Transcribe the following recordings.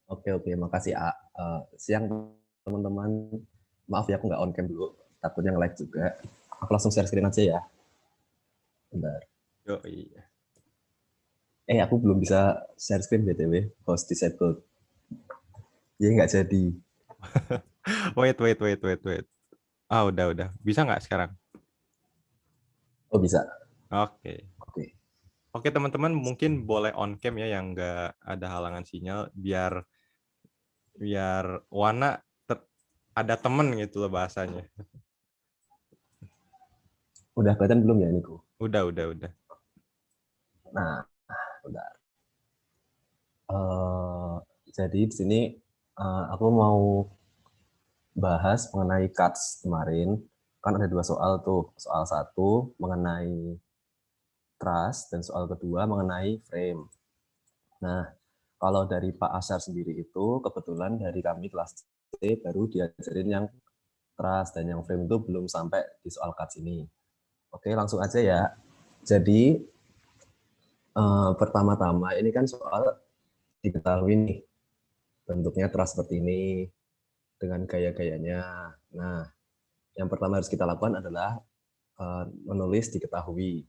Oke, oke, makasih, A. Siang teman-teman. Maaf ya aku nggak on cam dulu, takutnya nge-lag juga. Aku langsung share screen aja ya. Bentar. Yoi. Aku belum bisa share screen BTW, host disabled. Jadi nggak jadi. Wait. Udah. Bisa nggak sekarang? Oh, bisa. Oke. Oke. Oke, teman-teman mungkin boleh on cam ya yang nggak ada halangan sinyal biar biar Wana ada temen gitu loh bahasanya. Udah kelihatan belum ya, Nico? Udah. Nah, bentar. Eh, jadi di sini aku mau bahas mengenai cards kemarin. Kan ada 2 soal tuh. Soal 1 mengenai trust dan soal kedua mengenai frame. Nah, kalau dari Pak Asyar sendiri itu kebetulan dari kami kelas C baru diajarin yang trust dan yang frame itu belum sampai di soal cards ini. Oke, langsung aja ya. Jadi pertama-tama ini kan soal diketahui nih bentuknya trust seperti ini dengan gaya-gayanya. Nah, yang pertama harus kita lakukan adalah menulis diketahui.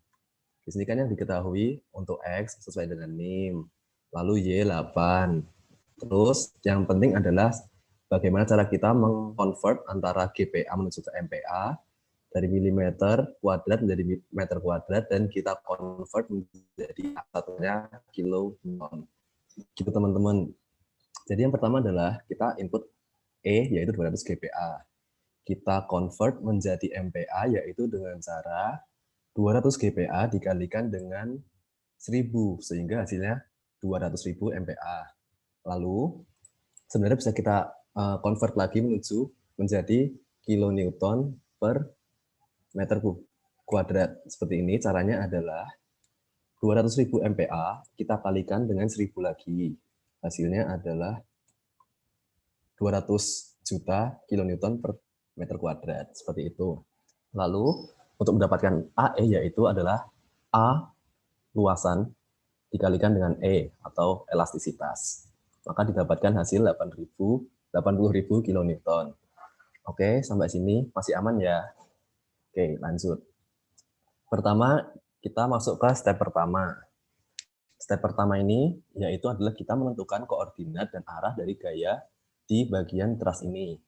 Di sini kan yang diketahui untuk X sesuai dengan NIM, lalu Y 8. Terus yang penting adalah bagaimana cara kita mengkonvert antara GPA menuju ke MPA dari milimeter kuadrat menjadi meter kuadrat dan kita convert menjadi satunya kilo newton. Gitu teman-teman. Jadi yang pertama adalah kita input yaitu 200 GPA. Kita convert menjadi MPA yaitu dengan cara 200 GPA dikalikan dengan 1000 sehingga hasilnya 200.000 MPA. Lalu sebenarnya bisa kita convert lagi menjadi kilonewton per meter kuadrat. Seperti ini caranya adalah 200.000 MPA kita kalikan dengan 1000 lagi. Hasilnya adalah 200 juta kilonewton per meter kuadrat. Seperti itu. Lalu untuk mendapatkan AE yaitu adalah A luasan dikalikan dengan E atau elastisitas. Maka didapatkan hasil 80.000 kilonewton. Oke, sampai sini masih aman ya? Oke, lanjut. Pertama, kita masuk ke step pertama. Step pertama ini yaitu adalah kita menentukan koordinat dan arah dari gaya di bagian truss ini.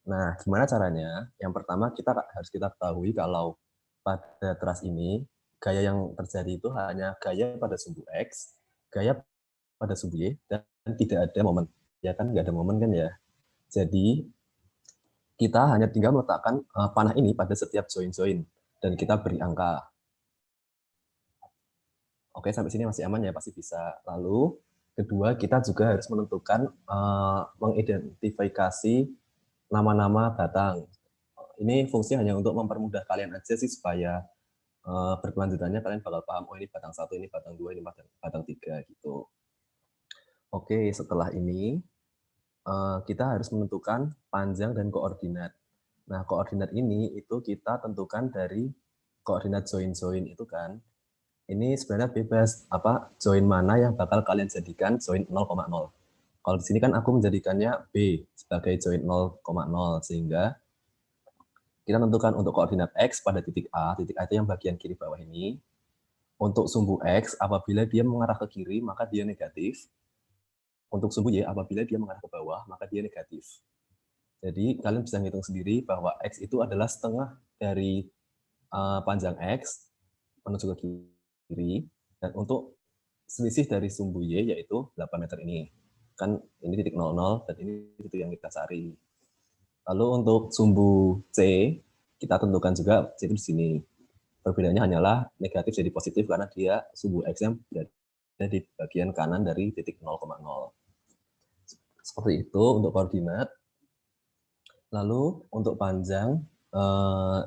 Nah, gimana caranya? Yang pertama harus kita ketahui kalau pada truss ini gaya yang terjadi itu hanya gaya pada sumbu X, gaya pada sumbu Y, dan tidak ada momen. Ya kan, nggak ada momen kan ya. Jadi, kita hanya tinggal meletakkan panah ini pada setiap join-join, dan kita beri angka. Oke, sampai sini masih aman ya, pasti bisa. Lalu, kedua, kita juga harus menentukan, mengidentifikasi nama-nama batang. Ini fungsi hanya untuk mempermudah kalian aja sih, supaya berkelanjutannya kalian bakal paham, oh ini batang 1, ini batang 2, ini batang 3, gitu. Oke, setelah ini, kita harus menentukan panjang dan koordinat. Nah, koordinat ini itu kita tentukan dari koordinat join-join itu kan. Ini sebenarnya bebas join mana yang bakal kalian jadikan join 0,0. Kalau di sini kan aku menjadikannya B sebagai join 0,0 sehingga kita tentukan untuk koordinat X pada titik A itu yang bagian kiri bawah ini. Untuk sumbu X apabila dia mengarah ke kiri maka dia negatif. Untuk sumbu Y apabila dia mengarah ke bawah maka dia negatif. Jadi kalian bisa ngitung sendiri bahwa X itu adalah setengah dari panjang X menuju ke kiri, dan untuk selisih dari sumbu Y yaitu 8 meter ini. Kan ini titik 00 dan ini titik yang kita cari. Lalu untuk sumbu C, kita tentukan juga C itu di sini. Perbedaannya hanyalah negatif jadi positif karena dia sumbu X yang berada di bagian kanan dari titik 0,0. Seperti itu untuk koordinat. Lalu untuk panjang,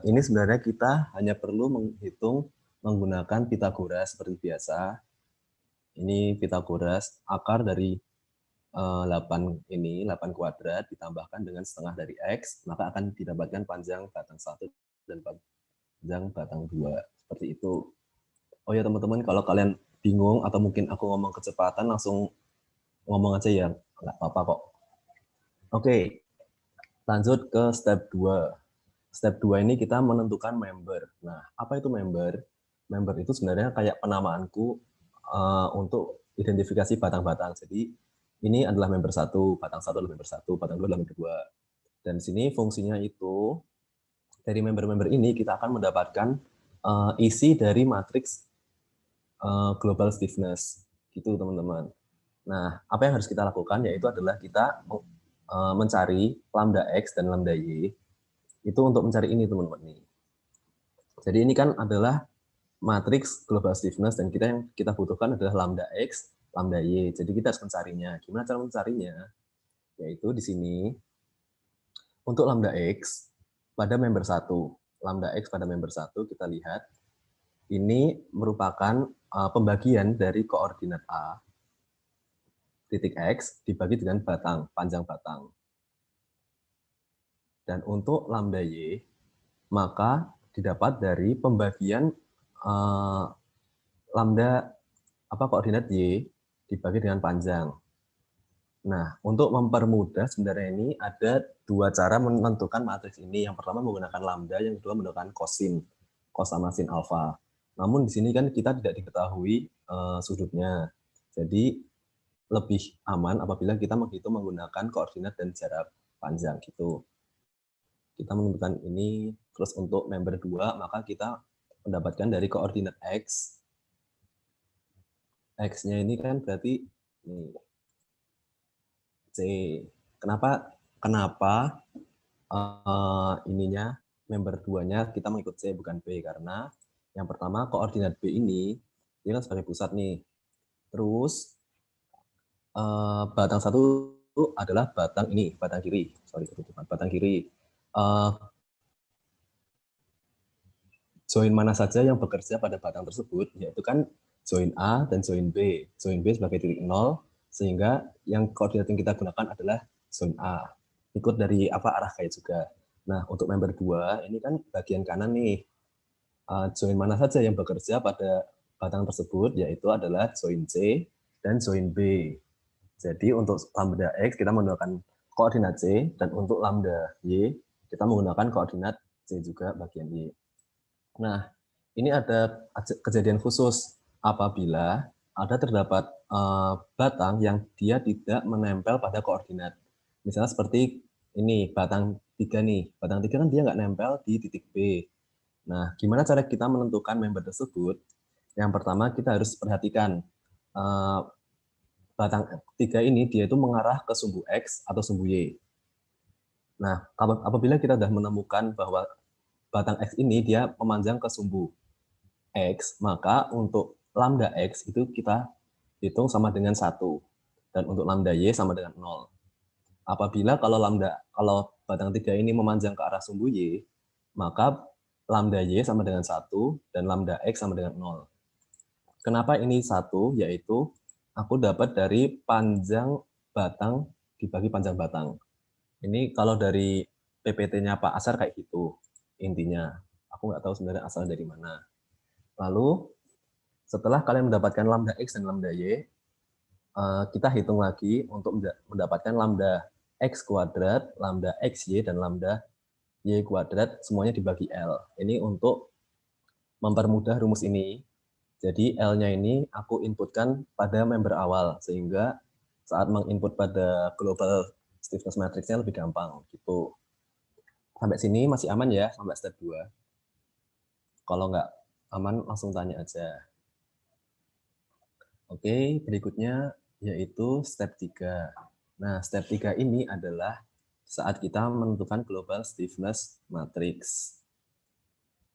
ini sebenarnya kita hanya perlu menghitung menggunakan Pitagoras seperti biasa. Ini Pitagoras, akar dari 8 kuadrat ditambahkan dengan setengah dari X, maka akan didapatkan panjang batang 1 dan panjang batang 2. Seperti itu. Oh ya teman-teman, kalau kalian bingung atau mungkin aku ngomong kecepatan, langsung ngomong aja ya. nggak apa-apa kok. Oke, lanjut ke step 2. Step 2 ini kita menentukan member. Nah, apa itu member? Member itu sebenarnya kayak penamaanku untuk identifikasi batang-batang. Jadi, ini adalah member 1, batang 1 adalah member 1, batang 2 adalah member 2. Dan di sini fungsinya itu, dari member-member ini kita akan mendapatkan isi dari matriks global stiffness. Gitu, teman-teman. Nah, apa yang harus kita lakukan yaitu adalah kita mencari lambda X dan lambda Y itu untuk mencari ini, teman-teman. Jadi ini kan adalah matriks global stiffness dan yang kita butuhkan adalah lambda X, lambda Y. Jadi kita harus mencarinya. Gimana cara mencarinya? Yaitu di sini untuk lambda X pada member 1. Lambda X pada member 1 kita lihat ini merupakan pembagian dari koordinat A titik X dibagi dengan batang, panjang batang. Dan untuk lambda Y, maka didapat dari pembagian lambda koordinat Y dibagi dengan panjang. Nah, untuk mempermudah sebenarnya ini ada dua cara menentukan matriks ini. Yang pertama menggunakan lambda, yang kedua menggunakan kosin, cos sama sin alfa. Namun di sini kan kita tidak diketahui sudutnya. Jadi lebih aman apabila kita menghitung menggunakan koordinat dan jarak panjang gitu. Kita menentukan ini, terus untuk member 2 maka kita mendapatkan dari koordinat X. X-nya ini kan berarti ini, C. Kenapa ininya member 2-nya kita mengikut C bukan B? Karena yang pertama koordinat B ini kan sebagai pusat nih. Terus batang 1 adalah batang ini, batang kiri. Batang kiri. Join mana saja yang bekerja pada batang tersebut, yaitu kan join A dan join B. Join B sebagai titik 0, sehingga yang koordinat yang kita gunakan adalah join A. Ikut dari arah gaya juga. Nah, untuk member 2, ini kan bagian kanan nih. Join mana saja yang bekerja pada batang tersebut, yaitu adalah join C dan join B. Jadi untuk lambda X kita menggunakan koordinat C, dan untuk lambda Y kita menggunakan koordinat C juga bagian Y. Nah, ini ada kejadian khusus apabila ada terdapat batang yang dia tidak menempel pada koordinat. Misalnya seperti ini, batang 3 nih. Batang 3 kan dia nggak nempel di titik B. Nah, gimana cara kita menentukan member tersebut? Yang pertama kita harus perhatikan batang 3 ini dia itu mengarah ke sumbu X atau sumbu Y. Nah, apabila kita sudah menemukan bahwa batang X ini dia memanjang ke sumbu X, maka untuk lambda X itu kita hitung sama dengan 1. Dan untuk lambda Y sama dengan 0. Apabila kalau batang 3 ini memanjang ke arah sumbu Y, maka lambda Y sama dengan 1 dan lambda X sama dengan 0. Kenapa ini 1? Yaitu aku dapat dari panjang batang dibagi panjang batang. Ini kalau dari PPT-nya Pak Asar kayak gitu intinya. Aku nggak tahu sebenarnya asalnya dari mana. Lalu setelah kalian mendapatkan lambda X dan lambda Y, kita hitung lagi untuk mendapatkan lambda X kuadrat, lambda XY, dan lambda Y kuadrat, semuanya dibagi L. Ini untuk mempermudah rumus ini. Jadi L-nya ini aku inputkan pada member awal, sehingga saat menginput pada global stiffness matrix-nya lebih gampang. Gitu. Sampai sini masih aman ya, sampai step 2. Kalau nggak aman, langsung tanya aja. Oke, berikutnya yaitu step 3. Nah, step 3 ini adalah saat kita menentukan global stiffness matrix.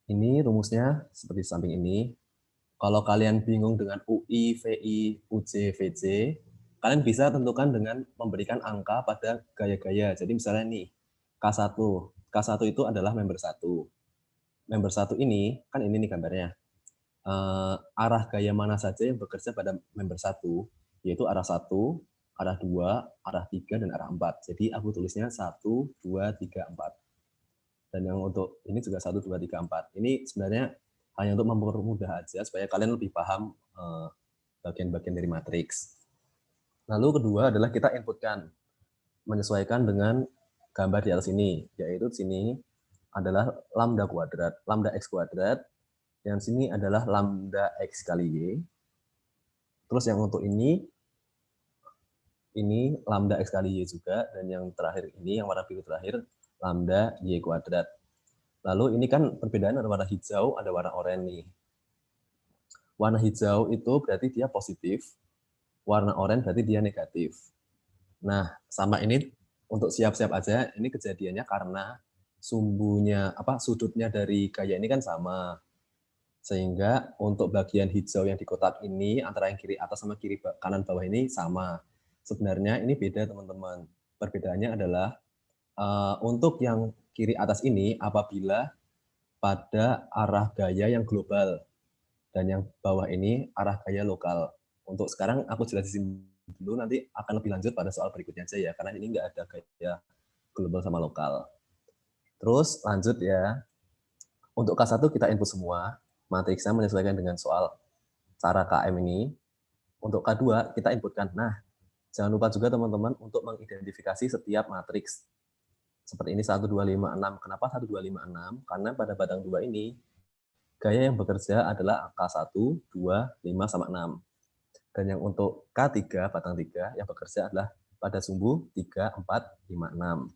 Ini rumusnya seperti samping ini. Kalau kalian bingung dengan UI, VI, UJ, VJ, kalian bisa tentukan dengan memberikan angka pada gaya-gaya. Jadi misalnya nih, K1. K1 itu adalah member 1. Member 1 ini, kan ini nih gambarnya. Arah gaya mana saja yang bekerja pada member 1, yaitu arah 1, arah 2, arah 3, dan arah 4. Jadi aku tulisnya 1, 2, 3, 4. Dan yang untuk ini juga 1, 2, 3, 4. Ini sebenarnya hanya untuk mempermudah aja supaya kalian lebih paham bagian-bagian dari matriks. Lalu kedua adalah kita inputkan, menyesuaikan dengan gambar di atas ini, yaitu di sini adalah lambda kuadrat, lambda x kuadrat, yang sini adalah lambda x kali y. Terus yang untuk ini lambda x kali y juga, dan yang terakhir ini, yang warna biru terakhir, lambda y kuadrat. Lalu ini kan perbedaan ada warna hijau, ada warna oranye nih. Warna hijau itu berarti dia positif, warna oranye berarti dia negatif. Nah, sama ini untuk siap-siap aja, ini kejadiannya karena sudutnya dari gaya ini kan sama. Sehingga untuk bagian hijau yang di kotak ini, antara yang kiri atas sama kiri kanan bawah ini sama. Sebenarnya ini beda teman-teman. Perbedaannya adalah untuk yang kiri atas ini apabila pada arah gaya yang global, dan yang bawah ini arah gaya lokal. Untuk sekarang aku jelasin dulu, nanti akan lebih lanjut pada soal berikutnya aja ya, karena ini nggak ada gaya global sama lokal. Terus lanjut ya, untuk K1 kita input semua, matriksnya menyesuaikan dengan soal cara KM ini. Untuk K2 kita inputkan. Nah, jangan lupa juga teman-teman untuk mengidentifikasi setiap matriks. Seperti ini 1, 2, 5, 6. Kenapa 1, 2, 5, 6? Karena pada batang 2 ini, gaya yang bekerja adalah angka 1, 2, 5, sama 6. Dan yang untuk K3, batang 3, yang bekerja adalah pada sumbu 3, 4, 5, 6.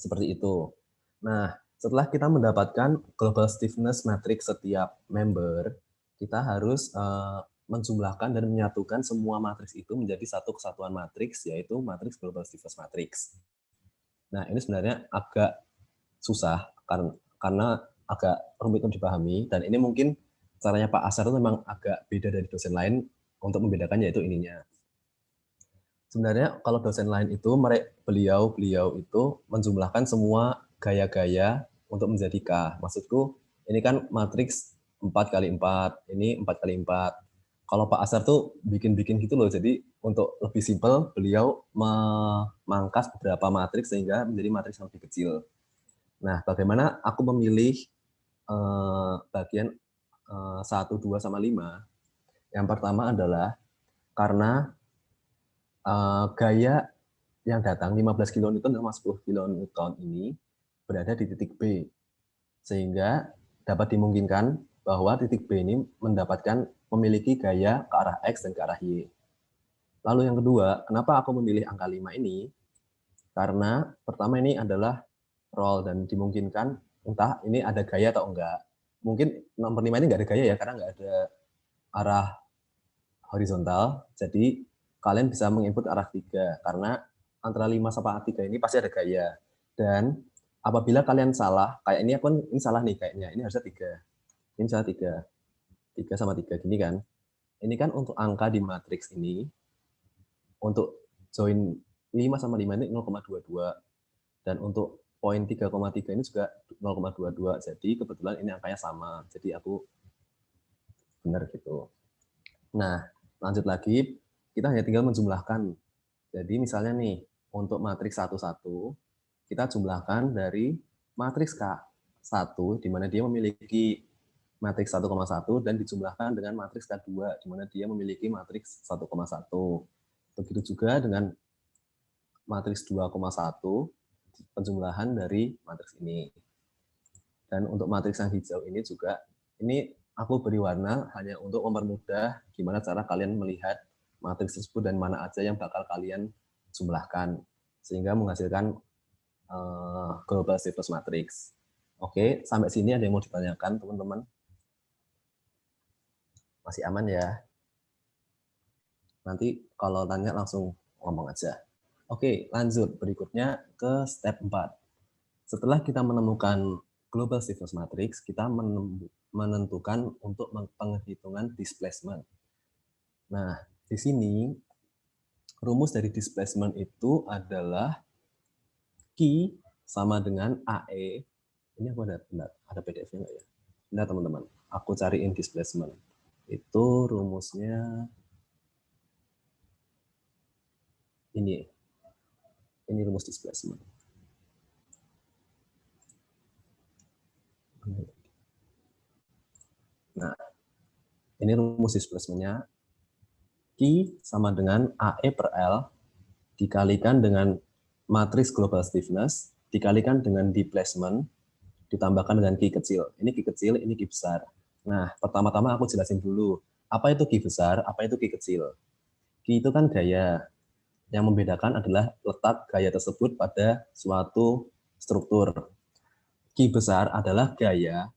Seperti itu. Nah, setelah kita mendapatkan global stiffness matrix setiap member, kita harus menjumlahkan dan menyatukan semua matriks itu menjadi satu kesatuan matriks, yaitu matriks global stiffness matrix. Nah, ini sebenarnya agak susah karena agak rumit untuk dipahami, dan ini mungkin caranya Pak Asar itu memang agak beda dari dosen lain untuk membedakan, yaitu ininya. Sebenarnya kalau dosen lain itu beliau itu menjumlahkan semua gaya-gaya untuk menjadi K. Maksudku ini kan matriks 4 kali 4, ini 4 kali 4. Kalau Pak Asar tuh bikin-bikin gitu loh. Jadi untuk lebih simpel beliau memangkas beberapa matriks sehingga menjadi matriks yang lebih kecil. Nah, bagaimana aku memilih bagian 1, 2, sama 5? Yang pertama adalah karena gaya yang datang 15 kN sama 10 kN ini berada di titik B, sehingga dapat dimungkinkan bahwa titik B ini memiliki gaya ke arah X dan ke arah Y. Lalu yang kedua, kenapa aku memilih angka 5 ini? Karena pertama ini adalah roll, dan dimungkinkan entah ini ada gaya atau enggak. Mungkin nomor 5 ini enggak ada gaya ya, karena enggak ada arah horizontal, jadi kalian bisa menginput arah 3, karena antara 5 sama 3 ini pasti ada gaya. Dan apabila kalian salah, kayak ini salah nih kayaknya, ini harusnya 3. Ini salah 3. 3 sama 3 gini kan. Ini kan untuk angka di matriks ini, untuk join 5 sama 5 ini 0,22. Dan untuk poin 3,3 ini juga 0,22. Jadi kebetulan ini angkanya sama. Jadi aku benar gitu. Nah, lanjut lagi, kita hanya tinggal menjumlahkan. Jadi misalnya nih, untuk matriks 1, 1, kita jumlahkan dari matriks K1, di mana dia memiliki matriks 1,1, dan dijumlahkan dengan matriks K2, di mana dia memiliki matriks 1,1. Begitu juga dengan matriks 2,1, penjumlahan dari matriks ini. Dan untuk matriks yang hijau ini juga, ini aku beri warna hanya untuk mempermudah gimana cara kalian melihat matriks tersebut dan mana aja yang bakal kalian jumlahkan, sehingga menghasilkan global stiffness matrix. Oke, sampai sini ada yang mau ditanyakan teman-teman? Masih aman ya? Nanti kalau tanya langsung ngomong aja. Oke, lanjut. Berikutnya ke step 4. Setelah kita menemukan global stiffness matrix, kita menentukan untuk penghitungan displacement. Nah, di sini rumus dari displacement itu adalah Q sama dengan AE. Ini aku ada PDF-nya nggak ya? Bentar teman-teman, aku cariin displacement. Itu rumusnya ini. Ini rumus displacement. Nah, ini rumus displacement-nya. Q sama dengan AE per L dikalikan dengan matriks global stiffness, dikalikan dengan displacement, ditambahkan dengan Q kecil. Ini Q kecil, ini Q besar. Nah, pertama-tama aku jelasin dulu, apa itu Q besar, apa itu Q kecil. Q itu kan gaya. Yang membedakan adalah letak gaya tersebut pada suatu struktur. Q besar adalah gaya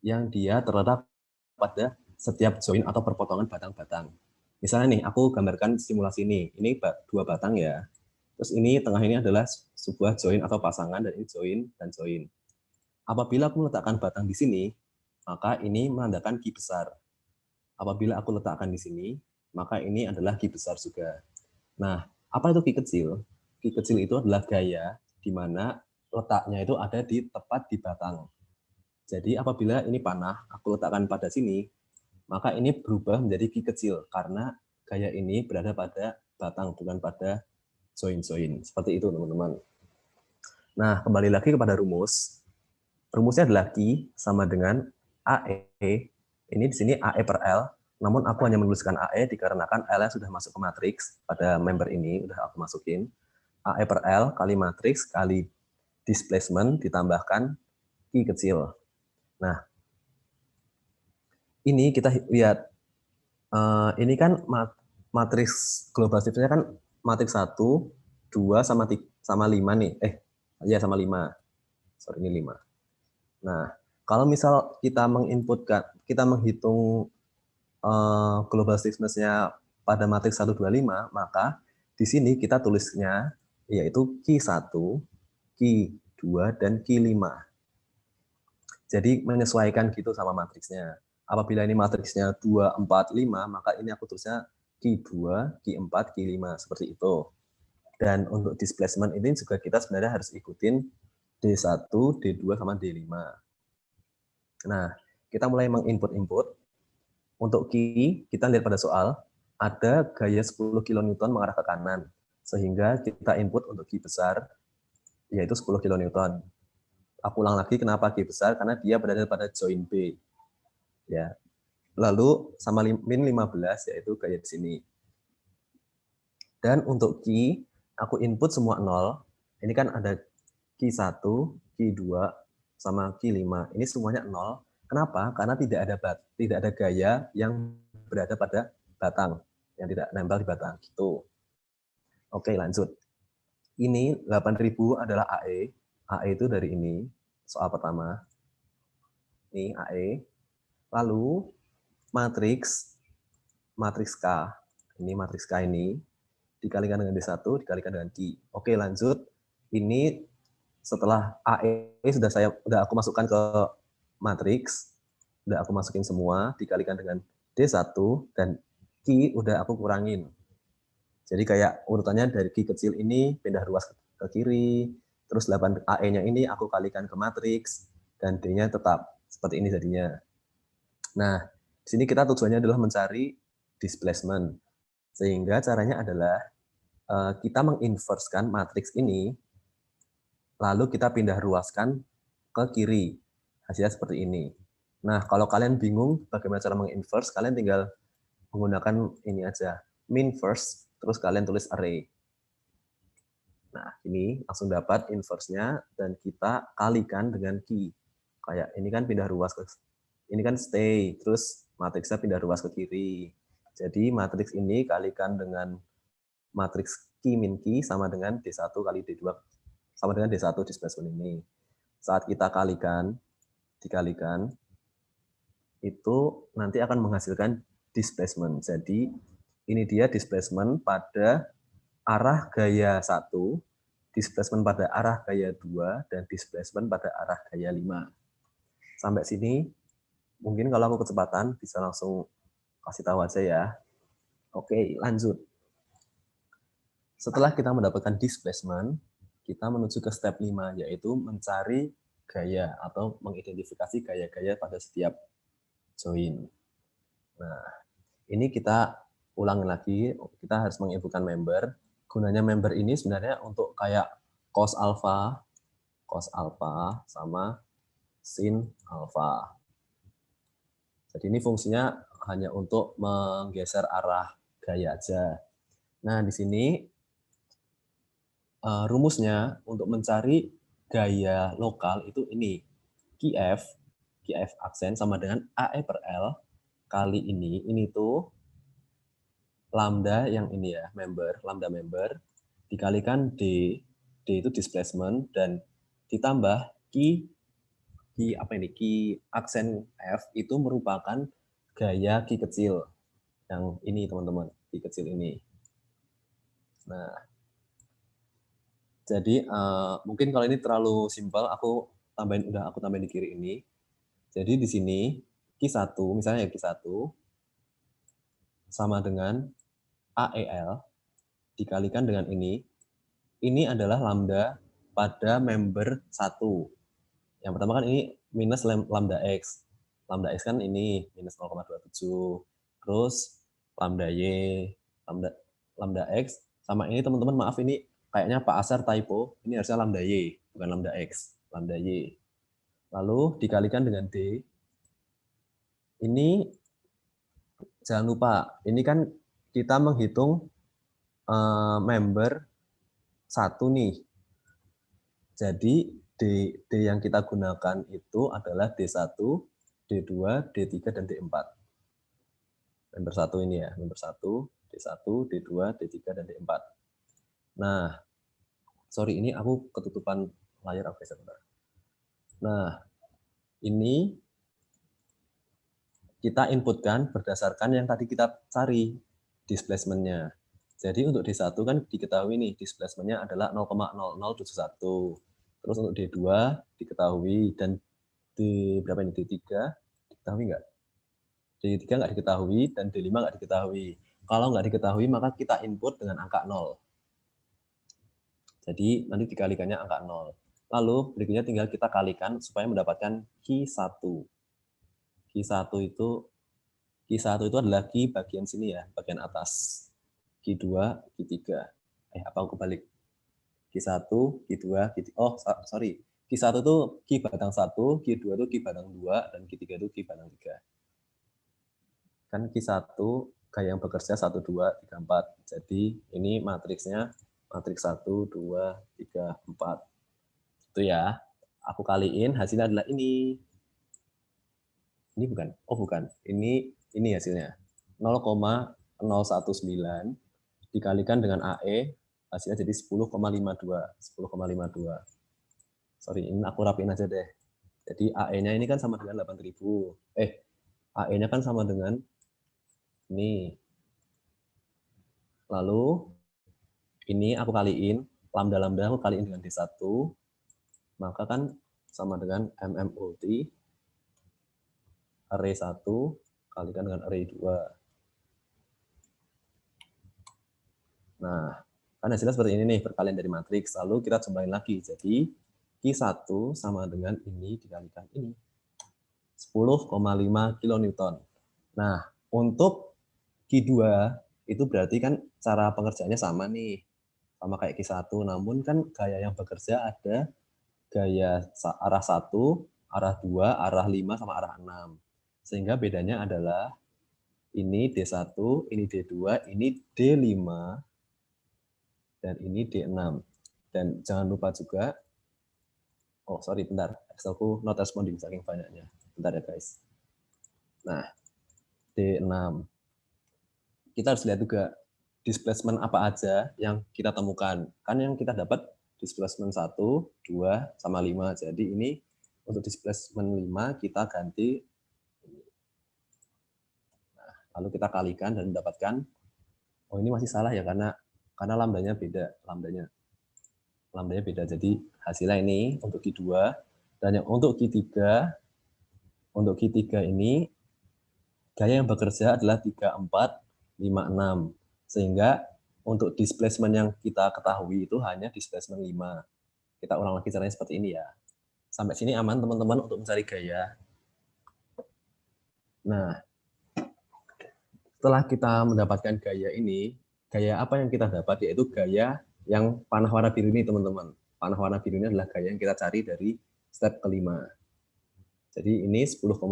yang dia terletak pada setiap join atau perpotongan batang-batang. Misalnya nih, aku gambarkan simulasi ini 2 batang ya. Terus ini tengah ini adalah sebuah join atau pasangan, dan ini join dan join. Apabila aku meletakkan batang di sini, maka ini menandakan Q besar. Apabila aku letakkan di sini, maka ini adalah Q besar juga. Nah, apa itu Q kecil? Q kecil itu adalah gaya di mana letaknya itu ada di tepat di batang. Jadi apabila ini panah, aku letakkan pada sini, maka ini berubah menjadi Q kecil karena gaya ini berada pada batang, bukan pada join-join. Seperti itu, teman-teman. Nah, kembali lagi kepada rumus. Rumusnya adalah Q sama dengan AE. Ini di sini AE per L, namun aku hanya menuliskan AE dikarenakan L-nya sudah masuk ke matriks pada member ini, udah aku masukin. AE per L kali matriks kali displacement ditambahkan Q kecil. Nah, ini kita lihat, ini kan matriks global stiffness kan matriks 1, 2, sama 5 nih. Ya sama 5. Sorry, ini 5. Nah, kalau misal kita kita menghitung global stiffness-nya pada matriks 1, 2, 5, maka di sini kita tulisnya yaitu Q1, Q2, dan Q5. Jadi menyesuaikan gitu sama matriksnya. Apabila ini matriksnya 2, 4, 5, maka ini aku tulisnya Q2, Q4, Q5, seperti itu. Dan untuk displacement ini juga kita sebenarnya harus ikutin D1, D2, sama D5. Nah, kita mulai menginput-input. Untuk Q, kita lihat pada soal, ada gaya 10 kN mengarah ke kanan. Sehingga kita input untuk Q besar, yaitu 10 kN. Aku ulang lagi, kenapa Q besar? Karena dia berada pada join B. Ya. Lalu sama min 15, yaitu gaya di sini. Dan untuk Q, aku input semua 0. Ini kan ada Q1, Q2, sama Q5. Ini semuanya 0. Kenapa? Karena tidak ada gaya yang berada pada batang, yang tidak nempel di batang. Gitu. Oke, lanjut. Ini 8.000 adalah AE. AE itu dari ini, soal pertama. Ini AE. Lalu matriks K. Ini matriks K ini dikalikan dengan D1, dikalikan dengan Q. Oke, lanjut. Ini setelah AE sudah aku masukkan ke matriks, udah aku masukin semua, dikalikan dengan D1, dan Q udah aku kurangin. Jadi kayak urutannya dari Q kecil ini pindah ruas ke kiri, terus 8 AE-nya ini aku kalikan ke matriks, dan D-nya tetap seperti ini jadinya. Nah, di sini kita tujuannya adalah mencari displacement. Sehingga caranya adalah kita menginverskan matriks ini, lalu kita pindah ruaskan ke kiri. Hasilnya seperti ini. Nah, kalau kalian bingung bagaimana cara menginverse, kalian tinggal menggunakan ini aja, min first, terus kalian tulis array. Nah, ini langsung dapat inverse-nya, dan kita kalikan dengan Q. Kayak ini kan pindah ruas ke, ini kan stay, terus matriksnya pindah ruas ke kiri. Jadi matriks ini kalikan dengan matriks Q min Q sama dengan D1 kali D2 sama dengan D1 displacement ini. Saat kita dikalikan, itu nanti akan menghasilkan displacement. Jadi ini dia displacement pada arah gaya 1, displacement pada arah gaya 2, dan displacement pada arah gaya 5. Sampai sini, mungkin kalau aku kecepatan bisa langsung kasih tahu aja ya. Oke, lanjut. Setelah kita mendapatkan displacement, kita menuju ke step 5, yaitu mencari gaya atau mengidentifikasi gaya-gaya pada setiap join. Nah, ini kita ulang lagi, kita harus menginputkan member. Gunanya member ini sebenarnya untuk kayak cos alpha, sama sin alpha. Jadi ini fungsinya hanya untuk menggeser arah gaya aja. Nah, di sini rumusnya untuk mencari gaya lokal itu ini, QF aksen sama dengan AE per L kali ini tuh lambda yang ini ya, lambda member, dikalikan D itu displacement, dan ditambah Q aksen F itu merupakan gaya Q kecil yang ini teman-teman, Q kecil ini. Nah, jadi mungkin kalau ini terlalu simpel, aku tambahin di kiri ini. Jadi di sini Q1, misalnya Q1 sama dengan AEL dikalikan dengan ini adalah lambda pada member 1. Yang pertama kan ini minus lambda X. Lambda X kan ini minus 0,27. Terus lambda Y, lambda X, sama ini teman-teman maaf ini kayaknya Pak Asar typo, ini harusnya lambda Y, bukan lambda X, lambda Y. Lalu dikalikan dengan D, ini jangan lupa, ini kan kita menghitung member 1 nih. Jadi D yang kita gunakan itu adalah D1, D2, D3, dan D4. Member 1 ini ya, member 1, D1, D2, D3, dan D4. Nah, sorry ini aku ketutupan layar, aku sebentar. Nah, ini kita inputkan berdasarkan yang tadi kita cari displacement-nya. Jadi untuk D1 kan diketahui nih displacement-nya adalah 0,0071. Terus untuk D2 diketahui, dan berapa ini D3 diketahui nggak? D3 nggak diketahui dan D5 nggak diketahui. Kalau nggak diketahui maka kita input dengan angka 0. Jadi nanti dikalikannya angka 0. Lalu berikutnya tinggal kita kalikan supaya mendapatkan Q1. Q1 itu adalah Q bagian sini ya, bagian atas. Q2, Q3. Apa aku kebalik? Q1, Q2, Q3. Oh, sorry. Q1 itu Q batang 1, Q2 itu Q batang 2, dan Q3 itu Q batang 3. Kan Q1 gaya yang bekerja 1, 2, 3, 4. Jadi ini matriksnya matriks 1, 2, 3, 4. Itu ya. Aku kaliin hasilnya adalah ini. Ini bukan. Oh, bukan. Ini hasilnya. 0,019 dikalikan dengan AE, hasilnya jadi 10,52. 10,52. Sorry, ini aku rapiin aja deh. Jadi AE-nya ini kan sama dengan 8.000. AE-nya kan sama dengan ini. Lalu ini aku kaliin, lambda aku kaliin dengan D1, maka kan sama dengan MMOT array 1 kalikan dengan array 2. Nah, kan hasilnya seperti ini nih, perkalian dari matriks. Lalu kita jumlahin lagi. Jadi Q1 sama dengan ini dikalikan ini. 10,5 kilonewton. Nah, untuk Q2 itu berarti kan cara pengerjaannya sama nih. Sama kayak Q1, namun kan gaya yang bekerja ada gaya arah 1, arah 2, arah 5, sama arah 6. Sehingga bedanya adalah ini D1, ini D2, ini D5, dan ini D6. Dan jangan lupa juga, oh sorry, bentar, Excelku not responding saking banyaknya. Bentar ya guys. Nah, D6. Kita harus lihat juga displacement apa aja yang kita temukan. Kan yang kita dapat displacement 1, 2, sama 5. Jadi ini untuk displacement 5 kita ganti. Nah, lalu kita kalikan dan mendapatkan, oh ini masih salah ya karena lambdanya beda, lambdanya beda. Jadi hasilnya ini untuk Q2, dan yang untuk Q3 ini gaya yang bekerja adalah 3, 4, 5, 6. Sehingga untuk displacement yang kita ketahui itu hanya displacement 5. Kita ulang lagi caranya seperti ini ya. Sampai sini aman teman-teman untuk mencari gaya. Nah, setelah kita mendapatkan gaya ini, gaya apa yang kita dapat? Yaitu gaya yang panah warna biru ini teman-teman. Panah warna biru ini adalah gaya yang kita cari dari step kelima. Jadi ini 10,12.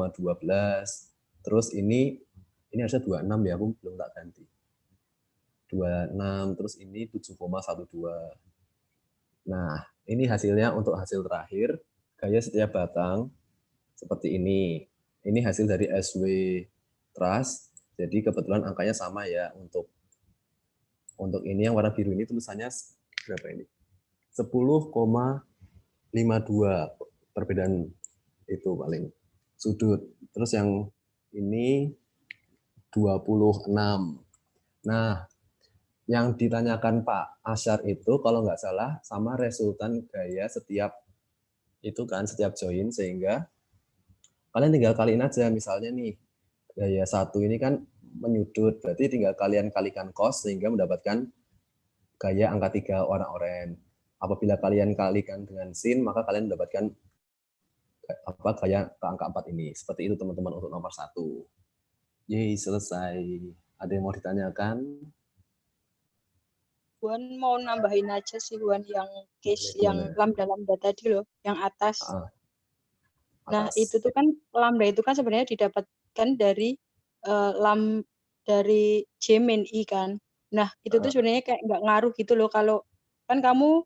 Terus ini harusnya 26 ya, aku belum tak ganti. 26, terus ini 7,12. Nah, ini hasilnya untuk hasil terakhir, gaya setiap batang seperti ini. Ini hasil dari SW Trust, jadi kebetulan angkanya sama ya. Untuk ini yang warna biru ini tulisannya berapa ini? 10,52 perbedaan itu paling sudut. Terus yang ini 26. Nah, yang ditanyakan Pak Asyar itu kalau nggak salah sama resultan gaya setiap itu kan, setiap join, sehingga kalian tinggal kaliin aja. Misalnya nih, gaya 1 ini kan menyudut, berarti tinggal kalian kalikan cos sehingga mendapatkan gaya angka 3 warna oranye. Apabila kalian kalikan dengan sin, maka kalian mendapatkan gaya ke angka 4 ini. Seperti itu teman-teman untuk nomor 1. Yeay, selesai. Ada yang mau ditanyakan? Buan mau nambahin aja sih Buan yang case yang lambda-lambda tadi loh, yang atas. Nah, itu tuh kan lambda itu kan sebenarnya didapatkan dari dari J min I kan. Nah, itu tuh sebenarnya kayak nggak ngaruh gitu loh, kalau kan kamu